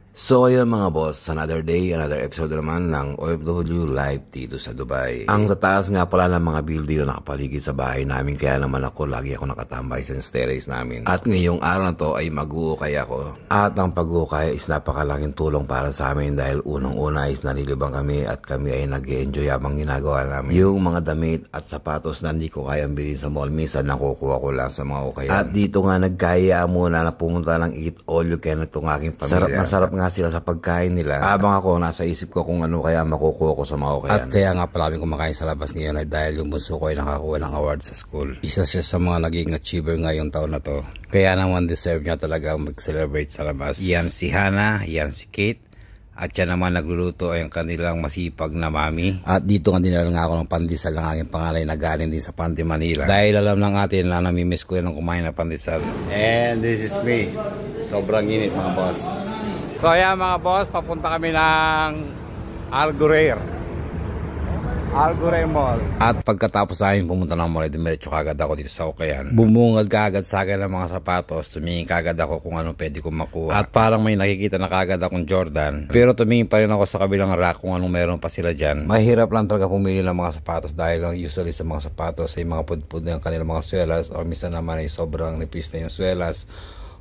So ayun mga boss, another day, another episode naman ng OFW Live dito sa Dubai. Ang tataas nga pala ng mga building na nakapaligid sa bahay namin, kaya naman lagi ako nakatambay sa terrace namin. At ngayong araw na to ay mag-uukay ako. At ang pag-uukay is napakalaking tulong para sa amin dahil unang-una is nalilibang kami at kami ay nag-enjoy habang ginagawa namin. Yung mga damit at sapatos na hindi ko kayang bilhin sa mall, minsan nakukuha ko lang sa mga ukayan. At dito nga nagkaya muna na pumunta ng Eat All You Can itong aking pamilya. Sarap nga sila sa pagkain nila. Habang ako nasa isip ko kung ano kaya makukuha ko sa mga ukayan. At kaya nga pala kami kumakain sa labas ngayon ay dahil yung bunso ko ay nakakuha ng award sa school. Isa siya sa mga naging achiever ngayong taon na to. Kaya naman deserve niya talaga mag-celebrate sa labas. Yan si Hana, yan si Kate. At yan naman nagluluto ay ang kanilang masipag na mami. At dito nga dinala nga ako ng pandesal ng aking pangalay na galing din sa Panty Manila. Dahil alam ng atin na namimiss ko yan ng kumain ng pandesal. And this is me. Sobrang init mga boss. So ayan mga boss, papunta kami ng Al Ghurair Mall. At pagkatapos namin pumunta ng mall, diretso kagad ako dito sa ukayan. Bumungad kagad sa akin ng mga sapatos. Tumingin kagad ako kung ano pwede kong makuha. At parang may nakikita na kagad akong Jordan. Pero tumingin pa rin ako sa kabilang rack kung anong meron pa sila dyan. Mahirap lang talaga pumili ng mga sapatos dahil usually sa mga sapatos ay mga pudpud ng kanilang mga swelas, or minsan naman ay sobrang nipis na yung swelas,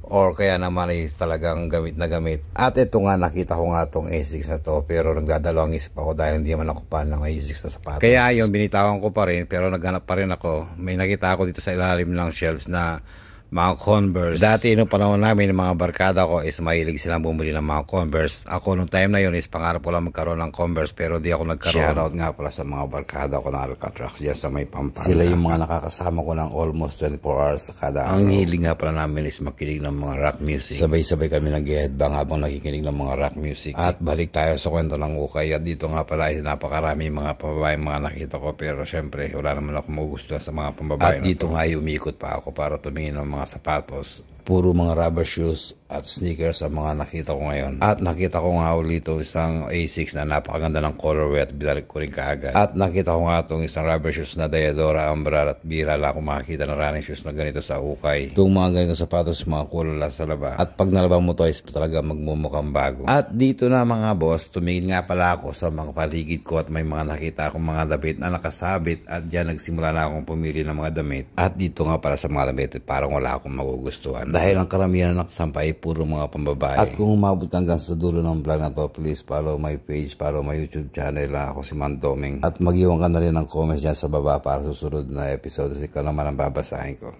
or kaya naman ay talagang gamit na gamit. At ito nga, nakita ko nga itong A6 na to, pero nagdadalawang isip ako dahil hindi naman ako pan ng A6 na sapatos. Kaya yun, binitawan ko pa rin, pero naghanap pa rin ako. May nakita ako dito sa ilalim ng shelves na mga Converse. Dati nung panahon namin, mga barkada ko is mahilig silang bumili ng mga Converse. Ako nung time na yun is pangarap ko lang magkaroon ng Converse, pero di ako nagkaroon. Shoutout nga pala sa mga barkada ko ng Alcatrax dyan sa may Pampanga. Sila yung mga nakakasama ko ng almost 24 hours sa kada araw. Ang hiling nga pala namin is makinig ng mga rock music. Sabay-sabay kami nag-headbang habang nakikinig ng mga rock music. At balik tayo sa kwento ng ukay. At dito nga pala ay napakarami mga pababae mga nakita ko, pero syempre wala naman ako magugustuhan sa mga pambabae. At dito nga ay umikot pa ako para tumingin ng mga sapatos. Puro mga rubber shoes at sneakers ang mga nakita ko ngayon. At nakita ko nga ulit isang A6 na napakaganda ng colorway at binalik ko rin kaagad. At nakita ko nga itong isang rubber shoes na Diadora Umbra, at bira lang ako makakita ng running shoes na ganito sa ukay. Itong mga ganitong sapatos, mga kulala sa laba. At pag nalabang mo to is talaga magmumukhang bago. At dito na mga boss, tumingin nga pala ako sa mga paligid ko at may mga nakita akong mga damit na nakasabit, at dyan nagsimula na akong pumili ng mga damit. At dito nga para sa mga damit, parang wala akong magugustuhan. Dahil ang karamihan na nakasampa ay puro mga pambabae. At kung umabot hanggang sa dulo ng vlog na to, please follow my page, follow my YouTube channel na ako si Mandoming. At mag-iwan ka na rin ng comments dyan sa baba para susunod na episode, kasi ikaw naman ang babasahin ko.